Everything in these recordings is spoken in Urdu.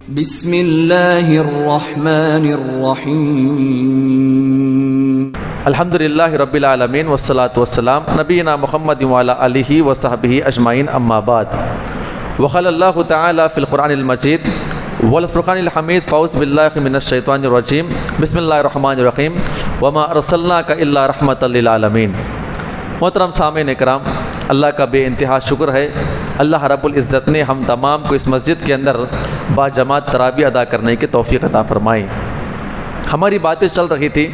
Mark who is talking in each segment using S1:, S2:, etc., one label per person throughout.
S1: بسم اللہ الرحمن الرحیم
S2: الحمدللہ رب العالمین والصلاة والسلام نبینا محمد وعلی آلہ وصحبہ اجمعین اما بعد وقال اللہ تعالی فی القرآن المجید والفرقان الحمید فاعوذ باللہ من الشیطان الرجیم بسم اللہ الرحمن الرحیم وما ارسلناک الا رحمۃ للعالمین۔ محترم سامعین اکرام، اللہ کا بے انتہا شکر ہے، اللہ رب العزت نے ہم تمام کو اس مسجد کے اندر با جماعت تراویح ادا کرنے کی توفیق عطا فرمائی۔ ہماری باتیں چل رہی تھی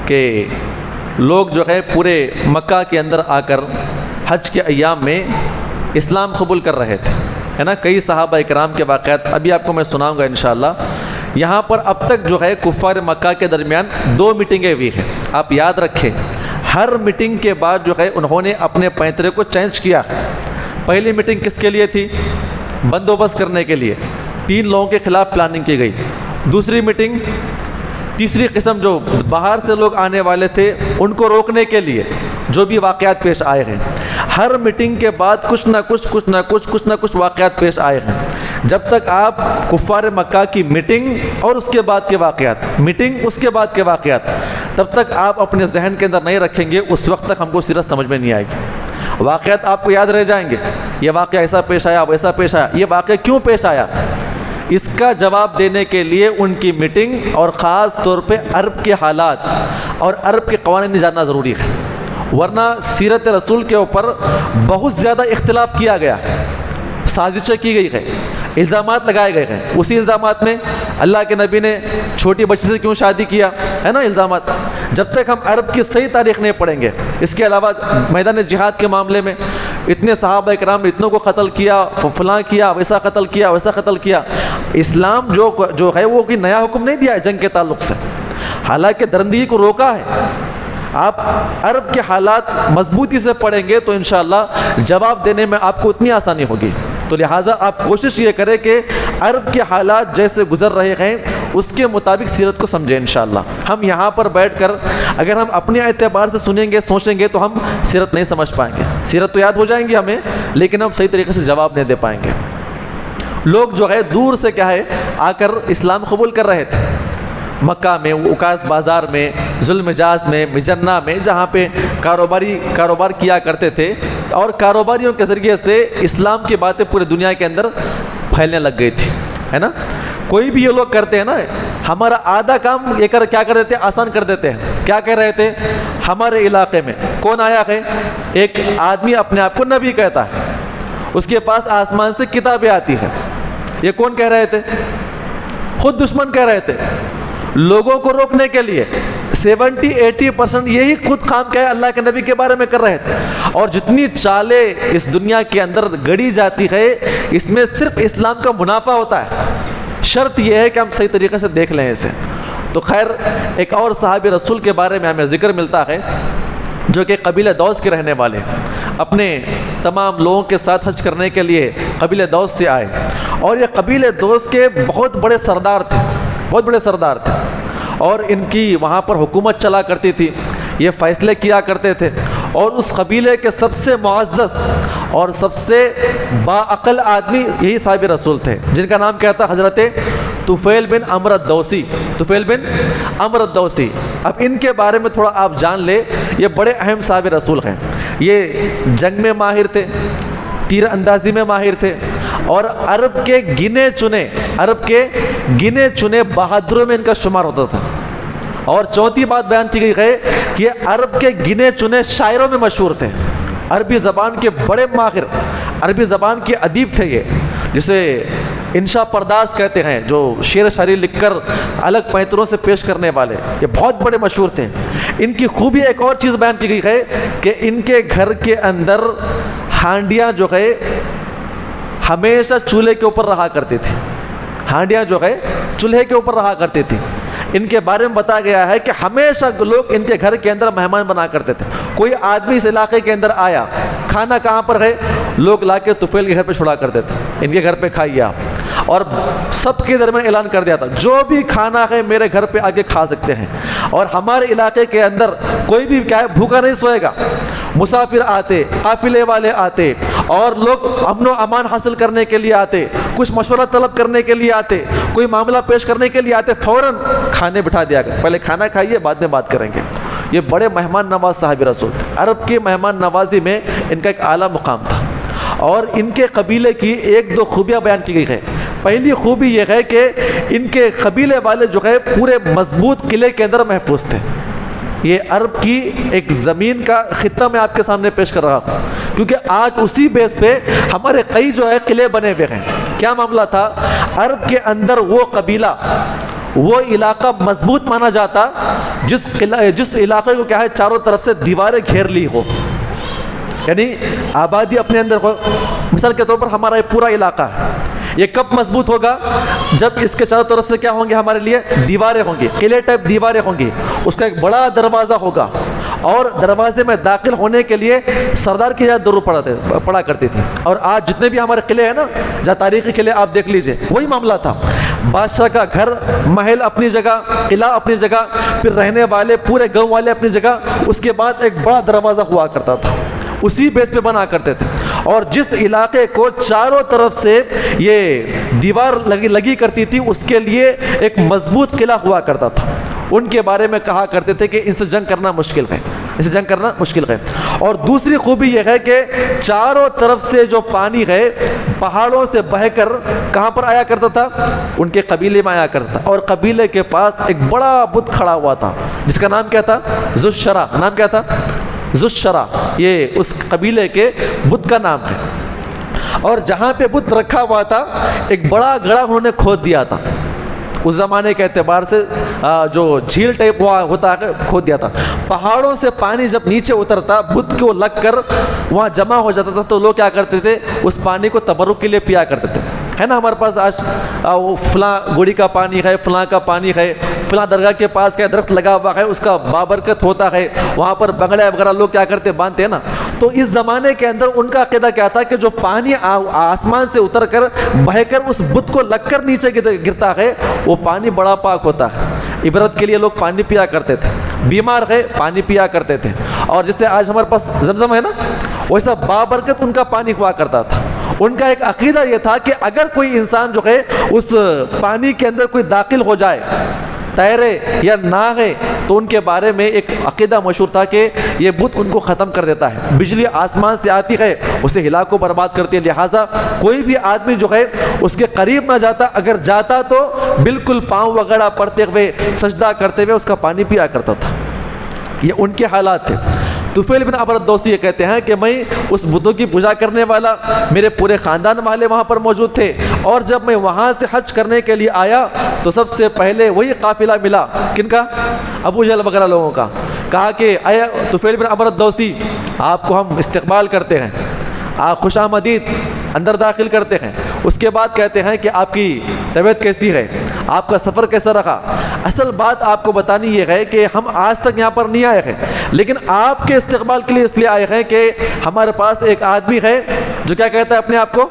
S2: کہ لوگ جو ہے پورے مکہ کے اندر آ کر حج کے ایام میں اسلام قبول کر رہے تھے، ہے نا۔ کئی صحابہ اکرام کے واقعات ابھی آپ کو میں سناؤں گا انشاءاللہ۔ یہاں پر اب تک جو ہے کفار مکہ کے درمیان 2 میٹنگیں ہوئی ہیں، آپ یاد رکھیں۔ ہر میٹنگ کے بعد جو ہے انہوں نے اپنے پیترے کو چینج کیا۔ پہلی میٹنگ کس کے لیے تھی؟ بندوبست کرنے کے لیے، 3 لوگوں کے خلاف پلاننگ کی گئی۔ دوسری میٹنگ، تیسری قسم جو باہر سے لوگ آنے والے تھے ان کو روکنے کے لیے جو بھی واقعات پیش آئے ہیں۔ ہر میٹنگ کے بعد کچھ نہ کچھ واقعات پیش آئے ہیں۔ جب تک آپ کفار مکہ کی میٹنگ اور اس کے بعد کے واقعات، میٹنگ اس کے بعد کے واقعات، تب تک آپ اپنے ذہن کے اندر نہیں رکھیں گے، اس وقت تک ہم کو سیرت سمجھ میں نہیں آئے گی۔ واقعات آپ کو یاد رہ جائیں گے، یہ واقعہ ایسا پیش آیا، ویسا پیش آیا، یہ واقعہ کیوں پیش آیا، اس کا جواب دینے کے لیے ان کی میٹنگ اور خاص طور پہ عرب کے حالات اور عرب کے قوانین جاننا ضروری ہے، ورنہ سیرت رسول کے اوپر بہت زیادہ اختلاف کیا گیا، سازشیں کی گئی ہے، الزامات لگائے گئے ہیں۔ اسی الزامات میں اللہ کے نبی نے چھوٹی بچی سے کیوں شادی کیا، ہے نا، الزامات۔ جب تک ہم عرب کی صحیح تاریخ نہیں پڑھیں گے، اس کے علاوہ میدان جہاد کے معاملے میں اتنے صحابہ اکرام نے اتنوں کو قتل کیا، فلاں کیا، ویسا قتل کیا، ویسا قتل کیا۔ اسلام جو ہے وہ کوئی نیا حکم نہیں دیا ہے جنگ کے تعلق سے، حالانکہ درندگی کو روکا ہے۔ آپ عرب کے حالات مضبوطی سے پڑھیں گے تو انشاءاللہ جواب دینے میں آپ کو اتنی آسانی ہوگی۔ تو لہٰذا آپ کوشش یہ کریں کہ عرب کے حالات جیسے گزر رہے ہیں اس کے مطابق سیرت کو سمجھیں انشاءاللہ۔ ہم یہاں پر بیٹھ کر اگر ہم اپنے اعتبار سے سنیں گے، سوچیں گے تو ہم سیرت نہیں سمجھ پائیں گے۔ سیرت تو یاد ہو جائیں گی ہمیں، لیکن ہم صحیح طریقے سے جواب نہیں دے پائیں گے۔ لوگ جو ہے دور سے کیا ہے آ کر اسلام قبول کر رہے تھے، مکہ میں، اوکاس بازار میں، ذوالمجاز میں، مجنہ میں، جہاں پہ کاروبار کیا کرتے تھے، اور کاروباریوں کے ذریعے سے اسلام کی باتیں پورے دنیا کے اندر پھیلنے لگ گئی تھی، ہے نا۔ کوئی بھی یہ لوگ کرتے ہیں نا، ہمارا آدھا کام یہ کیا کر دیتے ہیں، آسان کر دیتے ہیں۔ کیا کہہ رہے تھے؟ ہمارے علاقے میں کون آیا ہے؟ ایک آدمی اپنے آپ کو نبی کہتا ہے، اس کے پاس آسمان سے کتابیں آتی ہیں۔ یہ کون کہہ رہے تھے؟ خود دشمن کہہ رہے تھے۔ لوگوں کو روکنے کے لیے 70-80% یہی خود خام کہے اللہ کے نبی کے بارے میں کر رہے تھے۔ اور جتنی چالیں اس دنیا کے اندر گڑی جاتی ہے، اس میں صرف اسلام کا منافع ہوتا ہے۔ شرط یہ ہے کہ ہم صحیح طریقے سے دیکھ لیں اسے۔ تو خیر، ایک اور صحابی رسول کے بارے میں ہمیں ذکر ملتا ہے جو کہ قبیلہ دوس کے رہنے والے، اپنے تمام لوگوں کے ساتھ حج کرنے کے لیے قبیلہ دوس سے آئے، اور یہ قبیلہ دوس کے بہت بڑے سردار تھے، اور ان کی وہاں پر حکومت چلا کرتی تھی، یہ فیصلے کیا کرتے تھے۔ اور اس قبیلے کے سب سے معزز اور سب سے باعقل آدمی یہی صحابی رسول تھے، جن کا نام کیا تھا؟ حضرت طفیل بن عمرو الدوسی۔ اب ان کے بارے میں تھوڑا آپ جان لیں، یہ بڑے اہم صحابی رسول ہیں۔ یہ جنگ میں ماہر تھے، تیر اندازی میں ماہر تھے، اور عرب کے گنے چنے بہادروں میں ان کا شمار ہوتا تھا۔ اور چوتھی بات بیان کی گئی ہے کہ یہ عرب کے گنے چنے شاعروں میں مشہور تھے، عربی زبان کے بڑے ماہر، عربی زبان کے ادیب تھے یہ، جسے انشا پرداز کہتے ہیں، جو شعر شاعری لکھ کر الگ پیتروں سے پیش کرنے والے، یہ بہت بڑے مشہور تھے۔ ان کی خوبی ایک اور چیز بیان کی گئی ہے کہ ان کے گھر کے اندر ہانڈیاں جو ہے ہمیشہ چولہے کے اوپر رہا کرتی تھی، ان کے بارے میں بتایا گیا ہے کہ ہمیشہ لوگ ان کے گھر کے اندر مہمان بنا کرتے تھے۔ کوئی آدمی اس علاقے کے اندر آیا، کھانا کہاں پر ہے، لوگ لا کے طفیل کے گھر پہ چھڑا کرتے تھے، ان کے گھر پہ کھائیے آپ، اور سب کے درمیان اعلان کر دیا تھا جو بھی کھانا ہے میرے گھر پہ آ کے کھا سکتے ہیں، اور ہمارے علاقے کے اندر کوئی بھی کیا ہے بھوکا نہیں سوئے گا۔ مسافر آتے، قافلے والے آتے، اور لوگ امن و امان حاصل کرنے کے لیے آتے، کچھ مشورہ طلب کرنے کے لیے آتے، کوئی معاملہ پیش کرنے کے لیے آتے، فوراً کھانے بٹھا دیا گیا، پہلے کھانا کھائیے بعد میں بات کریں گے۔ یہ بڑے مہمان نواز صاحب رسول تھے۔ عرب کی مہمان نوازی میں ان کا ایک اعلیٰ مقام تھا، اور ان کے قبیلے کی ایک دو خوبیاں بیان کی گئی ہیں۔ پہلی خوبی یہ ہے کہ ان کے قبیلے والے جو ہے پورے مضبوط قلعے کے اندر محفوظ تھے۔ یہ عرب کی ایک زمین کا خطہ میں آپ کے سامنے پیش کر رہا ہوں، کیونکہ آج اسی بیس پہ ہمارے کئی جو ہے قلعے بنے ہوئے ہیں۔ کیا معاملہ تھا؟ عرب کے اندر وہ قبیلہ، وہ علاقہ مضبوط مانا جاتا جس علاقے کو کیا ہے چاروں طرف سے دیواریں گھیر لی ہو، یعنی آبادی اپنے اندر ہو۔ مثال کے طور پر ہمارا یہ پورا علاقہ ہے، یہ کب مضبوط ہوگا؟ جب اس کے چاروں طرف سے کیا ہوں گے ہمارے لیے؟ دیواریں ہوں گی، قلعے ٹائپ دیواریں ہوں گی، اس کا ایک بڑا دروازہ ہوگا، اور دروازے میں داخل ہونے کے لیے سردار کی اجازت ضرور پڑا کرتی تھی۔ اور آج جتنے بھی ہمارے قلعے ہیں نا، جہاں تاریخی قلعے آپ دیکھ لیجئے، وہی معاملہ تھا۔ بادشاہ کا گھر، محل اپنی جگہ، قلعہ اپنی جگہ، پھر رہنے والے پورے گاؤں والے اپنی جگہ، اس کے بعد ایک بڑا دروازہ ہوا کرتا تھا، اسی بیس پہ بنا کرتے تھے۔ اور جس علاقے کو چاروں طرف سے یہ دیوار لگی کرتی تھی، اس کے لیے ایک مضبوط قلعہ ہوا کرتا تھا۔ ان کے بارے میں کہا کرتے تھے کہ ان سے جنگ کرنا مشکل ہے، اسے جنگ کرنا مشکل ہے۔ اور دوسری خوبی یہ ہے کہ چاروں طرف سے جو پانی ہے پہاڑوں سے بہہ کر کہاں پر آیا کرتا تھا؟ ان کے قبیلے میں آیا کرتا تھا، اور قبیلے کے پاس ایک بڑا بت کھڑا ہوا تھا جس کا نام کیا تھا؟ ذو الشرا۔ نام کیا تھا؟ ذو الشرا، یہ اس قبیلے کے بت کا نام ہے۔ اور جہاں پہ بت رکھا ہوا تھا ایک بڑا گڑھا انہوں نے کھود دیا تھا، اس زمانے کے اعتبار سے جو جھیل ٹائپ ہوتا ہے کھود دیا تھا۔ پہاڑوں سے پانی جب نیچے اترتا بت کو لگ کر وہاں جمع ہو جاتا تھا، تو لوگ کیا کرتے تھے؟ اس پانی کو تبرک کے لیے پیا کرتے تھے۔ ہے نا ہمارے پاس آج فلاں گوڑی کا پانی ہے، فلاں کا پانی ہے، فلاں درگاہ کے پاس کیا درخت لگا ہوا ہے، اس کا بابرکت ہوتا ہے، وہاں پر بنگلے وغیرہ لوگ کیا کرتے؟ باندھتے ہیں نا۔ تو اس زمانے کے اندر ان کا عقیدہ کیا تھا کہ جو پانی آسمان سے اتر کر بہہ کر اس بت کو لگ کر نیچے گرتا ہے، وہ پانی بڑا پاک ہوتا ہے۔ عبرت کے لیے لوگ پانی پیا کرتے تھے، بیمار ہے پانی پیا کرتے تھے۔ اور جس سے آج ہمارے پاس زمزم ہے نا، ویسا بابرکت ان کا پانی ہوا کرتا تھا۔ ان کا ایک عقیدہ یہ تھا کہ اگر کوئی انسان جو ہے اس پانی کے اندر کوئی داخل ہو جائے، تیرے یا نہ ہے، تو ان کے بارے میں ایک عقیدہ مشہور تھا کہ یہ بت ان کو ختم کر دیتا ہے۔ بجلی آسمان سے آتی ہے، اسے ہلاک و برباد کرتی ہے، لہٰذا کوئی بھی آدمی جو ہے اس کے قریب نہ جاتا، اگر جاتا تو بالکل پاؤں وغیرہ پڑتے ہوئے سجدہ کرتے ہوئے اس کا پانی پیا کرتا تھا۔ یہ ان کے حالات تھے۔ طفیل بن عمرو الدوسی یہ کہتے ہیں کہ میں اس بتوں کی پوجا کرنے والا، میرے پورے خاندان والے وہاں پر موجود تھے، اور جب میں وہاں سے حج کرنے کے لیے آیا تو سب سے پہلے وہی قافلہ ملا۔ کن کا؟ ابو جہل وغیرہ لوگوں کا۔ کہا کہ اے طفیل بن عمرو الدوسی، آپ کو ہم استقبال کرتے ہیں، آپ خوش آمدید اندر داخل کرتے ہیں۔ اس کے بعد کہتے ہیں کہ آپ کی طبیعت کیسی ہے، آپ کا سفر کیسا رہا۔ اصل بات آپ کو بتانی یہ ہے کہ ہم آج تک یہاں پر نہیں آئے ہیں، لیکن آپ کے استقبال کے لیے اس لیے آئے ہیں کہ ہمارے پاس ایک آدمی ہے جو کیا کہتا ہے؟ اپنے آپ کو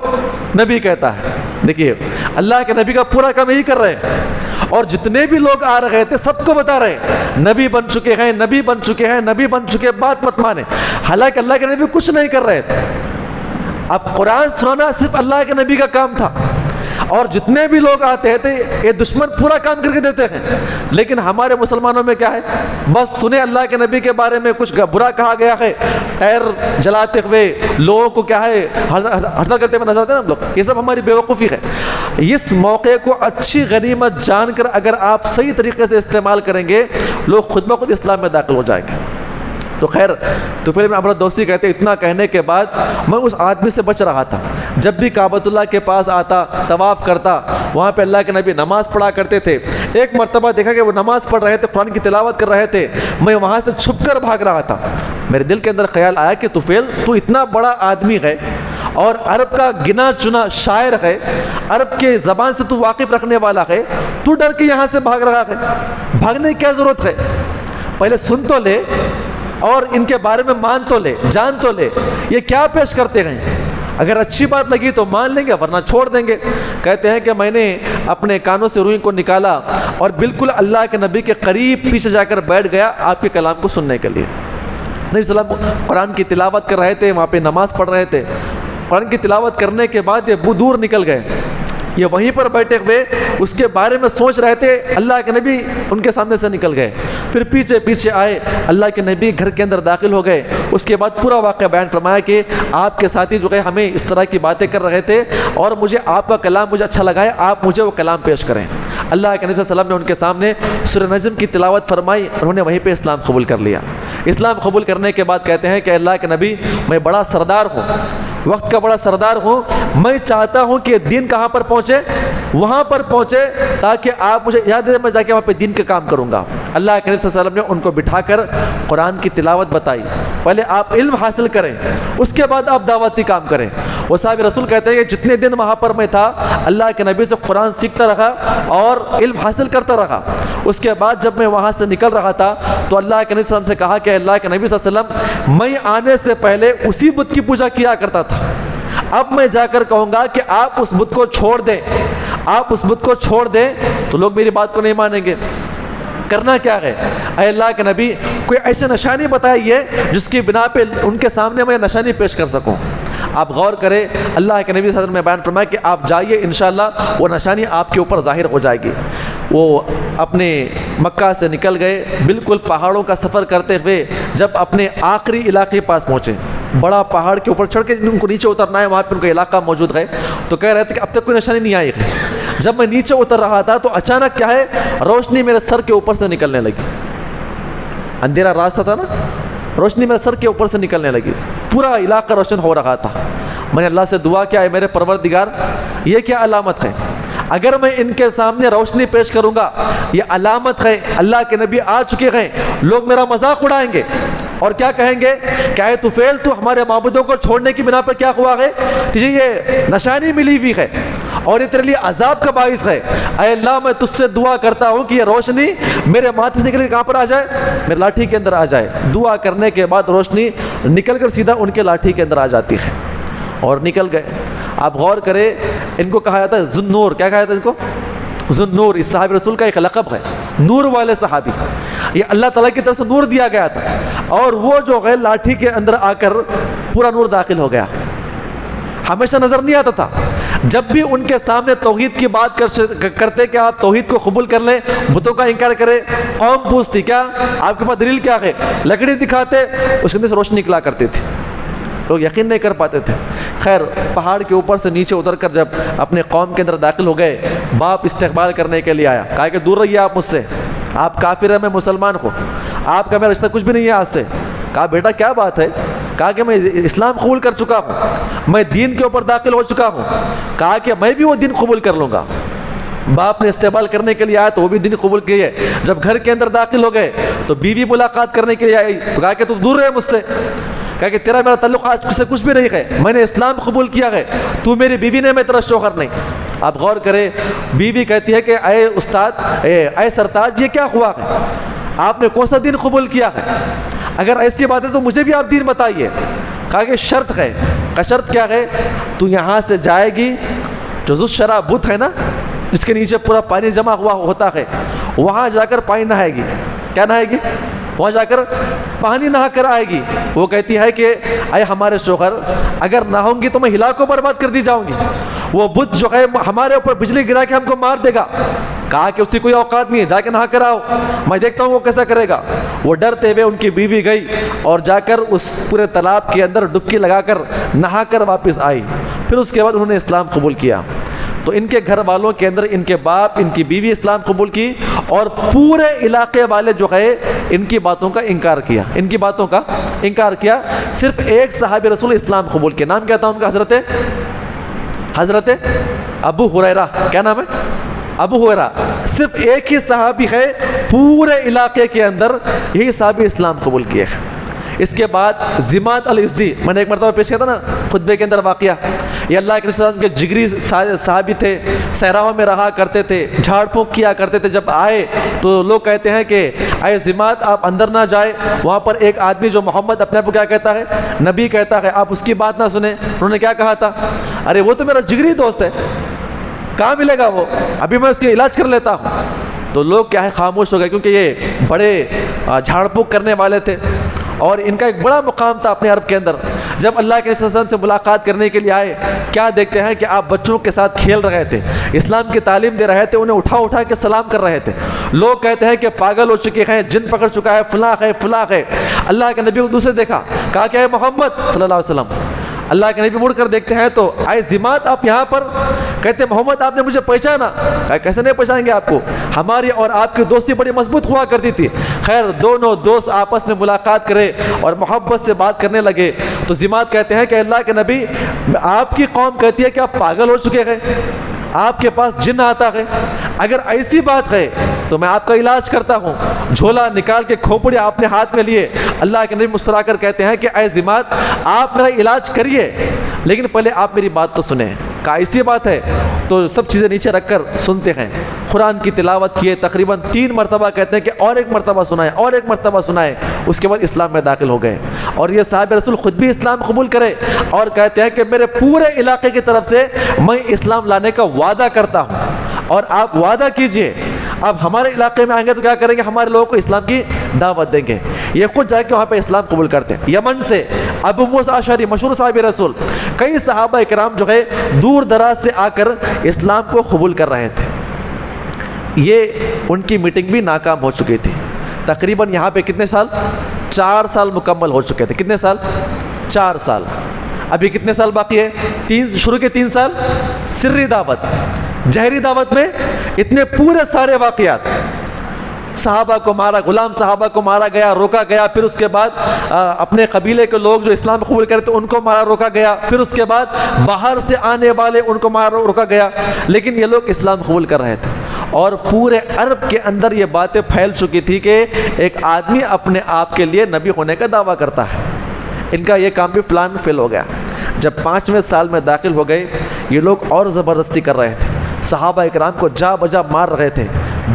S2: نبی کہتا ہے۔ دیکھیے اللہ کے نبی کا پورا کام یہی کر رہے ہیں، اور جتنے بھی لوگ آ رہے تھے سب کو بتا رہے ہیں نبی بن چکے ہیں، نبی بن چکے ہیں، نبی بن چکے، بات مت مانے۔ حالانکہ اللہ کے نبی کچھ نہیں کر رہے تھے، اب قرآن سنانا صرف اللہ کے نبی کا کام تھا، اور جتنے بھی لوگ آتے تھے یہ دشمن پورا کام کر کے دیتے ہیں۔ لیکن ہمارے مسلمانوں میں کیا ہے؟ بس سنے اللہ کے نبی کے بارے میں کچھ برا کہا گیا ہے، ٹائر جلاتے ہوئے لوگوں کو کیا ہے ہڑتال کرتے ہوئے نظر آتے ہیں ہم لوگ۔ یہ سب ہماری بیوقوفی ہے۔ اس موقع کو اچھی غنیمت جان کر اگر آپ صحیح طریقے سے استعمال کریں گے، لوگ خود بخود اسلام میں داخل ہو جائیں گے۔ تو خیر طفیل بن عمرو الدوسی کہتے اتنا کہنے کے بعد میں اس آدمی سے بچ رہا تھا۔ جب بھی کعبۃ اللہ کے پاس آتا، طواف کرتا، وہاں پہ اللہ کے نبی نماز پڑھا کرتے تھے۔ ایک مرتبہ دیکھا کہ وہ نماز پڑھ رہے تھے، قرآن کی تلاوت کر رہے تھے، میں وہاں سے چھپ کر بھاگ رہا تھا۔ میرے دل کے اندر خیال آیا کہ طفیل تو اتنا بڑا آدمی ہے اور عرب کا گنا چنا شاعر ہے، عرب کے زبان سے تو واقف رکھنے والا ہے، تو ڈر کے یہاں سے بھاگ رہا ہے، بھاگنے کی کیا ضرورت ہے؟ پہلے سن تو لے اور ان کے بارے میں مان تو لے، جان تو لے، یہ کیا پیش کرتے ہیں؟ اگر اچھی بات لگی تو مان لیں گے ورنہ چھوڑ دیں گے۔ کہتے ہیں کہ میں نے اپنے کانوں سے روئی کو نکالا اور بالکل اللہ کے نبی کے قریب پیچھے جا کر بیٹھ گیا آپ کے کلام کو سننے کے لیے۔ نبی صلی اللہ علیہ وسلم قرآن کی تلاوت کر رہے تھے، وہاں پہ نماز پڑھ رہے تھے. قرآن کی تلاوت کرنے کے بعد یہ دور نکل گئے، یہ وہیں پر بیٹھے ہوئے اس کے بارے میں سوچ رہے تھے. اللہ کے نبی ان کے سامنے سے نکل گئے، پھر پیچھے پیچھے آئے، اللہ کے نبی گھر کے اندر داخل ہو گئے. اس کے بعد پورا واقعہ بیان فرمایا کہ آپ کے ساتھی جو ہے ہمیں اس طرح کی باتیں کر رہے تھے اور مجھے آپ کا کلام مجھے اچھا لگا ہے، آپ مجھے وہ کلام پیش کریں. اللہ کے نبی صلی اللہ علیہ وسلم نے ان کے سامنے سورہ نجم کی تلاوت فرمائی، انہوں نے وہیں پہ اسلام قبول کر لیا. اسلام قبول کرنے کے بعد کہتے ہیں کہ اللہ کے نبی میں بڑا سردار ہوں، وقت کا بڑا سردار ہوں، میں چاہتا ہوں کہ دین کہاں پر پہنچے، وہاں پر پہنچے تاکہ آپ مجھے یاد دیں، میں جا کے وہاں پہ دین کا کام کروں گا. اللہ کے نبی صلی اللہ علیہ وسلم نے ان کو بٹھا کر قرآن کی تلاوت بتائی. پہلے آپ علم حاصل کریں، اس کے بعد آپ دعوتی کام کریں. وہ صاحب رسول کہتے ہیں کہ جتنے دن وہاں پر میں تھا اللہ کے نبی سے قرآن سیکھتا رہا اور علم حاصل کرتا رہا. اس کے بعد جب میں وہاں سے نکل رہا تھا تو اللہ کے نبی صلی اللہ علیہ وسلم سے کہا کہ اللہ کے نبی صلی اللہ علیہ وسلم میں آنے سے پہلے اسی بت کی پوجا کیا کرتا تھا، اب میں جا کر کہوں گا کہ آپ اس بت کو چھوڑ دیں، آپ اس بت کو چھوڑ دیں تو لوگ میری بات کو نہیں مانیں گے. کرنا کیا ہے؟ اے اللہ کے نبی کوئی ایسی نشانی بتائیے جس کی بنا پہ ان کے سامنے میں نشانی پیش کر سکوں. آپ غور کریں، اللہ کے نبی صلی اللہ علیہ وسلم نے بیان فرمایا کہ آپ جائیے، انشاءاللہ وہ نشانی آپ کے اوپر ظاہر ہو جائے گی. وہ اپنے مکہ سے نکل گئے، بالکل پہاڑوں کا سفر کرتے ہوئے جب اپنے آخری علاقے کے پاس پہنچے، بڑا پہاڑ کے اوپر چڑھ کے ان کو نیچے اترنا ہے، وہاں پہ ان کا علاقہ موجود ہے، تو کہہ رہے تھے کہ اب تک کوئی نشانی نہیں آئی ہے. جب میں نیچے اتر رہا تھا تو اچانک کیا ہے، روشنی میرے سر کے اوپر سے نکلنے لگی. اندھیرا راستہ تھا نا، روشنی میرے سر کے اوپر سے نکلنے لگی، پورا علاقہ روشن ہو رہا تھا. میں نے اللہ سے دعا کیا ہے میرے پروردگار یہ کیا علامت ہے؟ اگر میں ان کے سامنے روشنی پیش کروں گا یہ علامت ہے اللہ کے نبی آ چکے ہیں، لوگ میرا مذاق اڑائیں گے اور کیا کہیں گے کہ اے طفیل تو ہمارے معبودوں کو چھوڑنے کی بنا پر کیا ہوا ہے، تجھے یہ نشانی ملی ہوئی ہے اور یہ تیرے لیے عذاب کا باعث ہے. اے اللہ میں تجھ سے دعا کرتا ہوں کہ یہ روشنی میرے ماتھے سے نکل کے کہاں پر آ جائے، میرے لاٹھی کے اندر آ جائے. دعا کرنے کے بعد روشنی نکل کر سیدھا ان کے لاٹھی کے اندر آ جاتی ہے اور نکل گئے. آپ غور کریں، ان کو کہا جاتا ہے ذو النور. کیا کہا جاتا ہے ان کو؟ ذو النور. اس صحابی رسول کا ایک لقب ہے، نور والے صحابی. یہ اللہ تعالیٰ کی طرف سے نور دیا گیا تھا اور وہ جو ہے لاٹھی کے اندر آ کر پورا نور داخل ہو گیا. ہمیشہ نظر نہیں آتا تھا. جب بھی ان کے سامنے توحید کی بات کرتے کہ آپ توحید کو قبول کر لیں، بتوں کا انکار کرے، قوم پوچھتی کیا آپ کے پاس دلیل کیا ہے، لکڑی دکھاتے، اس کے اندر سے روشنی نکلا کرتی تھی. لوگ یقین نہیں کر پاتے تھے. خیر پہاڑ کے اوپر سے نیچے اتر کر جب اپنے قوم کے اندر داخل ہو گئے، باپ استقبال کرنے کے لیے آیا، کہا کہ دور رہیے آپ مجھ سے، آپ کافر ہیں میں مسلمان ہوں، آپ کا میرا رشتہ کچھ بھی نہیں ہے آج سے. کہا بیٹا کیا بات ہے؟ کہا کہ میں اسلام قبول کر چکا ہوں، میں دین کے اوپر داخل ہو چکا ہوں. کہا کہ میں بھی وہ دین قبول کر لوں گا. باپ نے استقبال کرنے کے لیے آیا تو وہ بھی دین قبول کیے. جب گھر کے اندر داخل ہو گئے تو بیوی ملاقات کرنے کے لیے آئی تو کہا کہ تو دور رہے مجھ سے، کہا کہ تیرا میرا تعلق آج سے کچھ بھی نہیں ہے، میں نے اسلام قبول کیا ہے، تو میری بیوی نے، میں تیرا شوہر نہیں. آپ غور کریں، بیوی کہتی ہے کہ اے استاد، اے سرتاج یہ کیا ہوا ہے، آپ نے کون سا دین قبول کیا ہے؟ اگر ایسی بات ہے تو مجھے بھی آپ دین بتائیے. کہا کہ شرط ہے. کا شرط کیا ہے؟ تو یہاں سے جائے گی، جو ذو شراب بت ہے نا جس کے نیچے پورا پانی جمع ہوا ہوتا ہے، وہاں جا کر پانی نہائے گی. کیا نہائے گی؟ وہاں جا کر پانی نہا کر آئے گی. وہ کہتی ہے کہ اے ہمارے شوہر اگر نہاؤں گی تو میں ہلا کو برباد کر دی جاؤں گی، وہ بت جو ہے ہمارے اوپر بجلی گرا کے ہم کو مار دے گا. کہا کہ اس کی کوئی اوقات نہیں ہے، جا کے نہا کر آؤ، میں دیکھتا ہوں وہ کیسا کرے گا. وہ ڈرتے ہوئے ان کی بیوی گئی اور جا کر اس پورے تالاب کے اندر ڈبکی لگا کر نہا کر واپس آئی. پھر اس کے بعد انہوں نے اسلام قبول کیا. تو ان کے گھر والوں کے اندر ان کے باپ، ان کی بیوی اسلام قبول کی اور پورے علاقے والے جو ہے ان کی باتوں کا انکار کیا، ان کی باتوں کا انکار کیا. صرف ایک صحابی رسول اسلام قبول کیا. نام کیا تھا ان کا؟ حضرت ابو ہریرہ. کیا نام ہے؟ ابو ہریرہ. صرف ایک ہی صحابی ہے پورے علاقے کے اندر، یہی صحابی اسلام قبول کیے. اس کے بعد ضماد الازدی، میں نے ایک مرتبہ پیش کیا تھا نا خطبے کے اندر واقعہ، یہ اللہ کے رسول کے جگری صحابی تھے، صحراؤں میں رہا کرتے تھے، جھاڑ پھونک کیا کرتے تھے. جب آئے تو لوگ کہتے ہیں کہ اے ضماد آپ اندر نہ جائے. وہاں پر ایک آدمی جو محمد اپنے آپ کو کیا کہتا ہے، نبی کہتا ہے، آپ اس کی بات نہ سنیں. انہوں نے کیا کہا تھا؟ ارے وہ تو میرا جگری دوست ہے، کہاں ملے گا وہ، ابھی میں اس کے علاج کر لیتا ہوں. تو لوگ کیا ہے خاموش ہو گئے، کیونکہ یہ بڑے جھاڑ پھونک کرنے والے تھے اور ان کا ایک بڑا مقام تھا اپنے عرب کے اندر. جب اللہ کے رسول صلی اللہ علیہ وسلم سے ملاقات کرنے کے لیے آئے, کیا دیکھتے ہیں کہ آپ بچوں کے ساتھ کھیل رہے تھے, اسلام کی تعلیم دے رہے تھے, انہیں اٹھا اٹھا کے سلام کر رہے تھے. لوگ کہتے ہیں کہ پاگل ہو چکے ہیں, جن پکڑ چکا ہے, فلاں ہے فلاں ہے. اللہ کے نبی کو دوسرے دیکھا, کہا کہ اے محمد صلی اللہ علیہ وسلم. اللہ کے نبی مڑ کر دیکھتے ہیں تو آئے ذمات آپ یہاں پر. کہتے ہیں محمد آپ نے مجھے پہچانا؟ کہا کیسے نہیں پہچانیں گے آپ کو, ہماری اور آپ کی دوستی بڑی مضبوط ہوا کرتی تھی. خیر دونوں دوست آپس میں ملاقات کرے اور محبت سے بات کرنے لگے. تو ذمات کہتے ہیں کہ اللہ کے نبی, آپ کی قوم کہتی ہے کہ آپ پاگل ہو چکے ہیں, آپ کے پاس جن آتا ہے, اگر ایسی بات ہے تو میں آپ کا علاج کرتا ہوں. جھولا نکال کے کھوپڑی آپ نے ہاتھ میں لیے. اللہ کے نبی مسکرا کر کہتے ہیں کہ اے ذمات آپ میرا علاج کریے, لیکن پہلے آپ میری بات تو سنیں. کہا ایسی بات ہے؟ تو سب چیزیں نیچے رکھ کر سنتے ہیں. قرآن کی تلاوت کیے, تقریباً 3 مرتبہ کہتے ہیں کہ اور ایک مرتبہ سنائے, اور ایک مرتبہ سنائے. اس کے بعد اسلام میں داخل ہو گئے. اور یہ صاحب رسول خود بھی اسلام قبول کرے اور کہتے ہیں کہ میرے پورے علاقے کی طرف سے میں اسلام لانے کا وعدہ کرتا ہوں, اور آپ وعدہ کیجئے اب ہمارے علاقے میں آئیں گے تو کیا کریں گے, ہمارے لوگوں کو اسلام کی دعوت دیں گے. یہ خود جا کے وہاں پہ اسلام قبول کرتے ہیں. یمن سے ابو موسیٰ اشعری, مشہور صحابی رسول, کئی صحابہ کرام جو ہے دور دراز سے آ کر اسلام کو قبول کر رہے تھے. یہ ان کی میٹنگ بھی ناکام ہو چکی تھی. تقریباً یہاں پہ کتنے سال؟ 4 سال مکمل ہو چکے تھے. کتنے سال؟ 4 سال. ابھی کتنے سال باقی ہے؟ 3. شروع کے 3 سال سری دعوت, جہری دعوت میں اتنے پورے سارے واقعات. صحابہ کو مارا, غلام صحابہ کو مارا گیا, روکا گیا. پھر اس کے بعد اپنے قبیلے کے لوگ جو اسلام قبول کرتے ان کو مارا, روکا گیا. پھر اس کے بعد باہر سے آنے والے ان کو مارا, روکا گیا. لیکن یہ لوگ اسلام قبول کر رہے تھے. اور پورے عرب کے اندر یہ باتیں پھیل چکی تھی کہ ایک آدمی اپنے آپ کے لیے نبی ہونے کا دعویٰ کرتا ہے. ان کا یہ کام بھی پلان فیل ہو گیا. جب 5ویں سال میں داخل ہو گئے, یہ لوگ اور زبردستی کر رہے تھے. صحابہ اکرام کو جا بجا مار رہے تھے,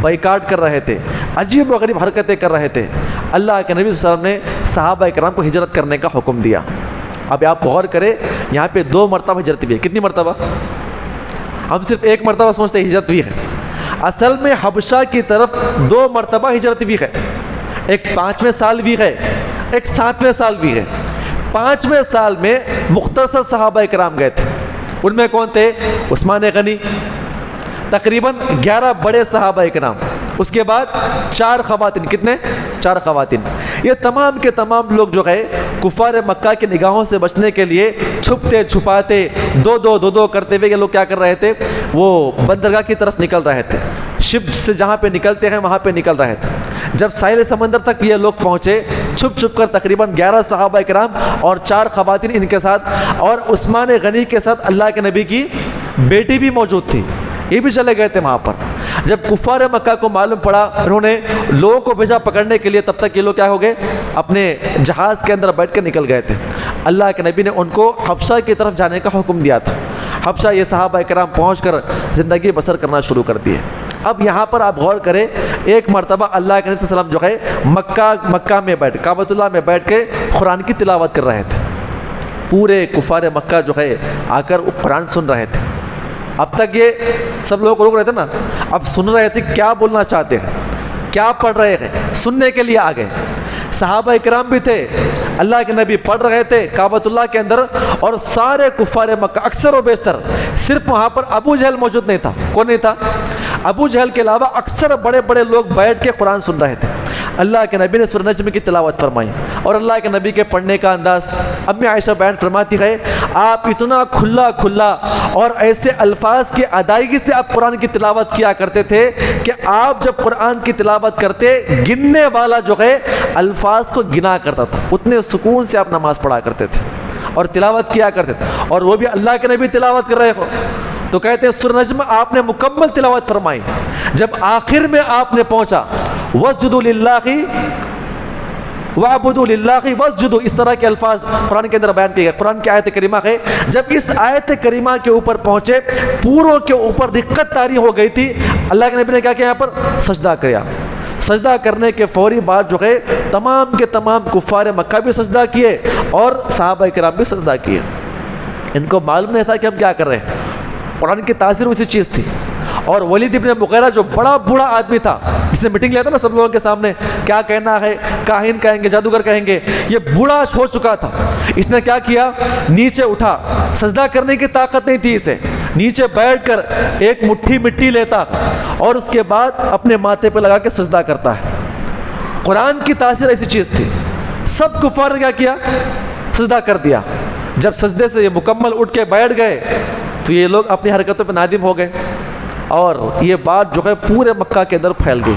S2: بائیکاٹ کر رہے تھے, عجیب و غریب حرکتیں کر رہے تھے. اللہ کے نبی صلی اللہ علیہ وسلم نے صحابہ اکرام کو ہجرت کرنے کا حکم دیا. اب آپ غور کریں, یہاں پہ 2 مرتبہ ہجرت ہوئی ہے. کتنی مرتبہ؟ ہم صرف 1 مرتبہ سمجھتے ہیں ہجرت ہوئی ہے. اصل میں حبشہ کی طرف 2 مرتبہ ہجرت ہوئی ہے. ایک 5ویں سال بھی ہے, ایک 7ویں سال بھی ہے. 5ویں سال میں مختصر صحابہ اکرام گئے تھے. ان میں کون تھے؟ عثمان غنی, تقریباً 11 بڑے صحابہ اکرام. اس کے بعد 4 خواتین. کتنے؟ 4 خواتین. یہ تمام کے تمام لوگ جو ہے کفار مکہ کی نگاہوں سے بچنے کے لیے چھپتے چھپاتے 2 کرتے ہوئے یہ لوگ کیا کر رہے تھے, وہ بندرگاہ کی طرف نکل رہے تھے. شپ سے جہاں پہ نکلتے ہیں وہاں پہ نکل رہے تھے. جب ساحل سمندر تک یہ لوگ پہنچے, چھپ کر تقریباً 11 صحابہ اکرام اور 4 خواتین ان کے ساتھ, اور عثمان غنی کے ساتھ اللہ کے نبی کی بیٹی بھی موجود تھی. یہ بھی چلے گئے تھے وہاں پر. جب کفار مکہ کو معلوم پڑا, انہوں نے لوگوں کو بھیجا پکڑنے کے لیے. تب تک یہ لوگ کیا ہو گئے, اپنے جہاز کے اندر بیٹھ کر نکل گئے تھے. اللہ کے نبی نے ان کو حبشہ کی طرف جانے کا حکم دیا تھا. حبشہ یہ صحابہ اکرام پہنچ کر زندگی بسر کرنا شروع کر دیے. اب یہاں پر آپ غور کریں, ایک مرتبہ اللہ کے نبی صلی اللہ علیہ وسلم جو ہے مکہ میں بیٹھ, کعبۃ اللہ میں بیٹھ کے قرآن کی تلاوت کر رہے تھے. پورے کفار مکہ جو ہے آ کر قرآن سن رہے تھے. اب تک یہ سب لوگ روک رہے تھے نا, اب سن رہے تھے کیا بولنا چاہتے ہیں, کیا پڑھ رہے ہیں, سننے کے لیے آ گئے. صحابہ اکرام بھی تھے, اللہ کے نبی پڑھ رہے تھے کعبۃ اللہ کے اندر, اور سارے کفار مکہ اکثر و بیشتر, صرف وہاں پر ابو جہل موجود نہیں تھا. کون نہیں تھا؟ ابو جہل کے علاوہ اکثر بڑے بڑے لوگ بیٹھ کے قرآن سن رہے تھے. اللہ کے نبی نے سورہ نجم کی تلاوت فرمائی, اور اللہ کے نبی کے پڑھنے کا انداز امی عائشہ بیان فرماتی ہے, آپ اتنا کھلا اور ایسے الفاظ کی ادائیگی سے آپ قرآن کی تلاوت کیا کرتے تھے کہ آپ جب قرآن کی تلاوت کرتے, گننے والا جو ہے الفاظ کو گنا کرتا تھا. اتنے سکون سے آپ نماز پڑھا کرتے تھے اور تلاوت کیا کرتے تھے. اور وہ بھی اللہ کے نبی تلاوت کر رہے ہو تو کہتے ہیں سورہ نجم آپ نے مکمل تلاوت فرمائی. جب آخر میں آپ نے پہنچا, وَاسْجُدُوا لِلَّهِ وَاعْبُدُوا لِلَّهِ وَاسْجُدُوا, اس طرح کے الفاظ قرآن کے اندر بیان کیے گئے. قرآن کی آیت کریمہ ہے, جب اس آیت کریمہ کے اوپر پہنچے, پوروں کے اوپر رقت طاری ہو گئی تھی. اللہ کے نبی نے کیا کیا, یہاں پر سجدہ کیا. سجدہ کرنے کے فوری بعد جو ہے تمام کے تمام کفار مکہ بھی سجدہ کیے اور صحابہ کرام بھی سجدہ کیے. ان کو معلوم نہیں تھا کہ ہم کیا کر رہے ہیں. قرآن کی تاثیر اسی چیز تھی. اور ولید ابن مغیرہ جو بڑا بوڑھا آدمی تھا, جس نے میٹنگ لیا تھا نا سب لوگوں کے سامنے، کیا کہنا ہے، کاہن کہیں گے، جادوگر کہیں گے، یہ بوڑھا ہو چکا تھا. اس نے کیا کیا، نیچے اٹھا، سجدہ کرنے کی طاقت نہیں تھی اسے، نیچے بیٹھ کر ایک مٹھی مٹی لیتا اور اس کے بعد اپنے ماتھے پہ لگا کے سجدہ کرتا ہے. قرآن کی تاثیر ایسی چیز تھی. سب کفار نے کیا کیا، سجدہ کر دیا. جب سجدے سے یہ مکمل اٹھ کے بیٹھ گئے تو یہ لوگ اپنی حرکتوں پہ نادم ہو گئے اور یہ بات جو ہے پورے مکہ کے اندر پھیل گئی.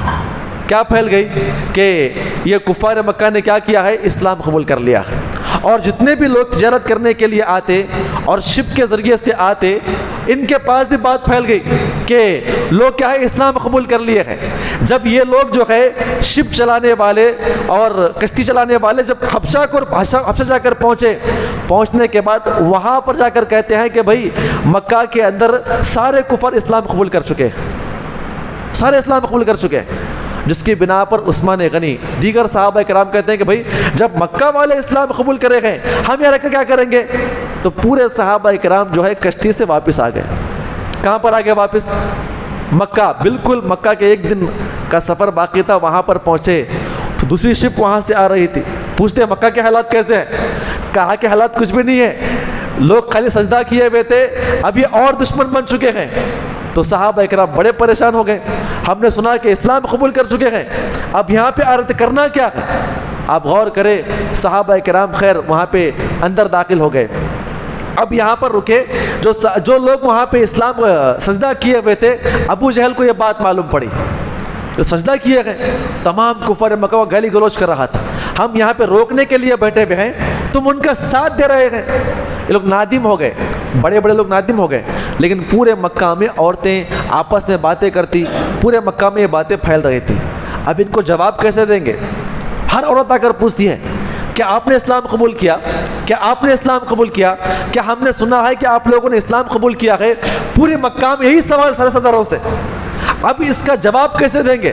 S2: کیا پھیل گئی کہ یہ کفار مکہ نے کیا کیا ہے، اسلام قبول کر لیا ہے. اور جتنے بھی لوگ تجارت کرنے کے لیے آتے اور شپ کے ذریعے سے آتے، ان کے پاس بھی بات پھیل گئی کہ لوگ کیا ہے، اسلام قبول کر لیے ہیں. جب یہ لوگ جو ہے شپ چلانے والے اور کشتی چلانے والے جب حبشہ جا کر پہنچنے کے بعد وہاں پر جا کر کہتے ہیں کہ بھائی مکہ کے اندر سارے کفار اسلام قبول کر چکے، سارے اسلام قبول کر چکے. جس کی بنا پر عثمان غنی دیگر صحابہ کرام کہتے ہیں کہ بھائی جب مکہ والے اسلام قبول کرے گئے ہم یہاں رہ کے کیا کریں گے. تو پورے صحابہ کرام جو ہے کشتی سے واپس آ گئے. کہاں پر آ گئے واپس؟ مکہ. بالکل مکہ کے ایک دن کا سفر باقی تھا، وہاں پر پہنچے تو دوسری شپ وہاں سے آ رہی تھی. پوچھتے ہیں مکہ کے حالات کیسے ہیں؟ کہا کہ حالات کچھ بھی نہیں ہے، لوگ خالی سجدہ کیے ہوئے تھے، اب یہ اور دشمن بن چکے ہیں. تو صحابہ کرام بڑے پریشان ہو گئے. ہم نے سنا کہ اسلام قبول کر چکے ہیں، اب یہاں پہ آ رہے تھے، کرنا کیا ہے؟ آپ غور کریں، صحابہ کرام خیر وہاں پہ اندر داخل ہو گئے. اب یہاں پر رکے، جو لوگ وہاں پہ اسلام سجدہ کیے ہوئے تھے، ابو جہل کو یہ بات معلوم پڑی. جو سجدہ کیے گئے تمام کفار مکہ کو گالی گلوچ کر رہا تھا، ہم یہاں پہ روکنے کے لیے بیٹھے ہوئے ہیں، تم ان کا ساتھ دے رہے ہیں. یہ لوگ نادم ہو گئے، بڑے بڑے لوگ نادم ہو گئے. لیکن پورے مکہ میں عورتیں آپس میں باتیں کرتی، پورے مکہ میں یہ باتیں پھیل رہی تھی. اب ان کو جواب کیسے دیں گے؟ ہر عورت آ کر پوچھتی ہے کیا آپ نے اسلام قبول کیا؟ کیا آپ نے اسلام قبول کیا؟ کیا ہم نے سنا ہے کہ آپ لوگوں نے اسلام قبول کیا ہے؟ پورے مکہ میں یہی سوال سر صدروں سے. اب اس کا جواب کیسے دیں گے؟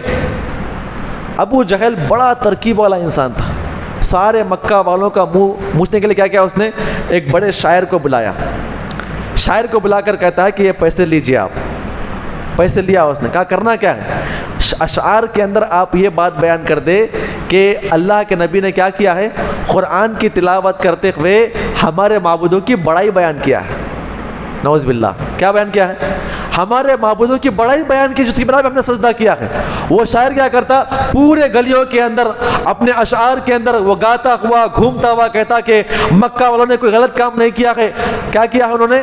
S2: ابو جہل بڑا ترکیب والا انسان تھا. سارے مکہ والوں کا منہ موچنے کے لیے کیا کیا اس نے؟ ایک بڑے شاعر کو بلایا. شاعر کو بلا کر کہتا ہے کہ یہ پیسے لیجئے. آپ پیسے لیا اس نے. کہا کرنا کیا ہے؟ اشعار کے اندر آپ یہ بات بیان کر دے کہ اللہ کے نبی نے کیا کیا ہے، قرآن کی تلاوت کرتے ہوئے ہمارے معبودوں کی بڑائی بیان کیا ہے. نعوذ باللہ. کیا بیان کیا ہے؟ ہمارے معبودوں کی بڑائی بیان کی، جس کی بنا پہ ہم نے سجدہ کیا ہے. وہ شاعر کیا کرتا، پورے گلیوں کے اندر اپنے اشعار کے اندر وہ گاتا ہوا گھومتا ہوا کہتا کہ مکہ والوں نے کوئی غلط کام نہیں کیا ہے. کیا کیا ہے انہوں نے؟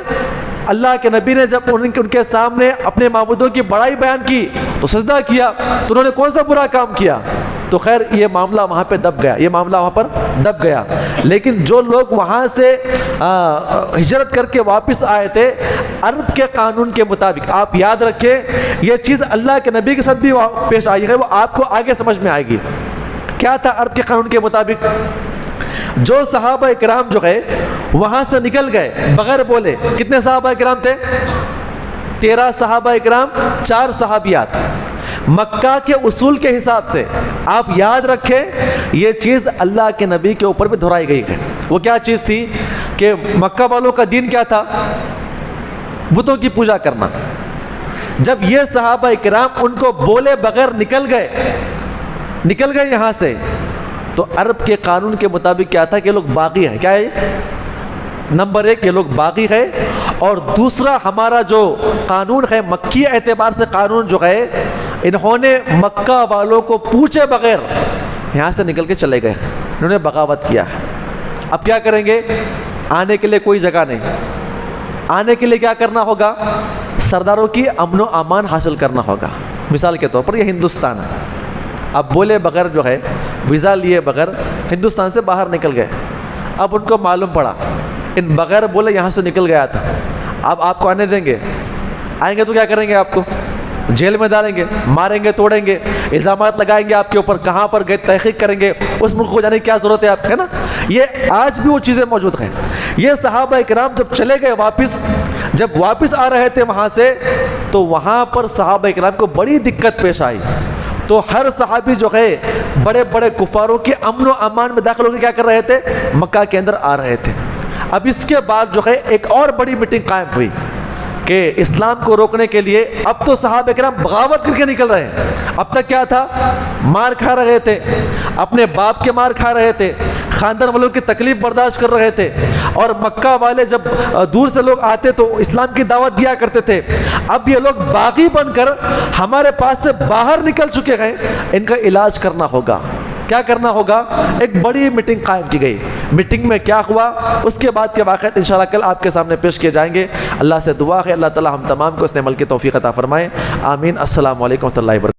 S2: اللہ کے نبی نے جب ان کے سامنے اپنے معبودوں کی بڑائی بیان کی تو سجدہ کیا، تو انہوں نے کون سا برا کام کیا؟ تو خیر یہ معاملہ وہاں پہ دب گیا، یہ معاملہ وہاں پر دب گیا. لیکن جو لوگ وہاں سے ہجرت کر کے واپس آئے تھے، عرب کے قانون کے مطابق، آپ یاد رکھیں یہ چیز اللہ کے نبی کے ساتھ بھی پیش آئی ہے، وہ آپ کو آگے سمجھ میں آئے گی. کیا تھا عرب کے قانون کے مطابق؟ جو صحابہ کرام جو ہے وہاں سے نکل گئے بغیر بولے. کتنے صحابہ کرام تھے؟ 13 صحابہ کرام، 4 صحابیات. مکہ کے اصول کے حساب سے آپ یاد رکھیں یہ چیز اللہ کے نبی کے اوپر بھی دہرائی گئی ہے. وہ کیا چیز تھی کہ مکہ والوں کا دین کیا تھا؟ بتوں کی پوجا کرنا. جب یہ صحابہ کرام ان کو بولے بغیر نکل گئے یہاں سے، تو عرب کے قانون کے مطابق کیا تھا کہ یہ لوگ باغی ہیں. کیا ہے؟ نمبر 1 یہ لوگ باغی ہے، اور دوسرا ہمارا جو قانون ہے مکی اعتبار سے قانون جو ہے، انہوں نے مکہ والوں کو پوچھے بغیر یہاں سے نکل کے چلے گئے، انہوں نے بغاوت کیا. اب کیا کریں گے؟ آنے کے لیے کوئی جگہ نہیں. آنے کے لیے کیا کرنا ہوگا؟ سرداروں کی امن و امان حاصل کرنا ہوگا. مثال کے طور پر یہ ہندوستان ہے، اب بولے بغیر جو ہے ویزا لیے بغیر ہندوستان سے باہر نکل گئے. اب ان کو معلوم پڑا ان بغیر بولے یہاں سے نکل گیا تھا. اب آپ کو آنے دیں گے؟ آئیں گے تو کیا کریں گے؟ آپ کو جیل میں ڈالیں گے، ماریں گے، توڑیں گے، الزامات لگائیں گے آپ کے اوپر، کہاں پر گئے تحقیق کریں گے، اس ملک کو جانے کی کیا ضرورت ہے آپ ہے نا. یہ آج بھی وہ چیزیں موجود ہیں. یہ صحابہ کرام جب چلے گئے جب واپس آ رہے تھے وہاں سے، تو وہاں پر صحابہ کرام کو بڑی دقت پیش آئی. تو ہر صحابی جو ہے بڑے بڑے کفاروں کے امن و امان میں داخل ہو کے کیا کر رہے تھے؟ مکہ کے اندر آ رہے تھے. اب اس کے بعد جو ہے ایک اور بڑی میٹنگ قائم ہوئی کہ اسلام کو روکنے کے لیے اب تو صحابہ کرام بغاوت کر کے نکل رہے ہیں. اب تک کیا تھا؟ مار کھا رہے تھے، اپنے باپ کے مار کھا رہے تھے، خاندان والوں کی تکلیف برداشت کر رہے تھے، اور مکہ والے جب دور سے لوگ آتے تو اسلام کی دعوت دیا کرتے تھے. اب یہ لوگ باغی بن کر ہمارے پاس سے باہر نکل چکے ہیں. ان کا علاج کرنا ہوگا. کیا کرنا ہوگا؟ ایک بڑی میٹنگ قائم کی گئی. میٹنگ میں کیا ہوا اس کے بعد کے واقعات انشاءاللہ کل آپ کے سامنے پیش کیے جائیں گے. اللہ سے دعا ہے اللہ تعالی ہم تمام کو اس نے عمل کی توفیق عطا فرمائے. آمین. السلام علیکم ورحمۃ اللہ وبرکاتہ.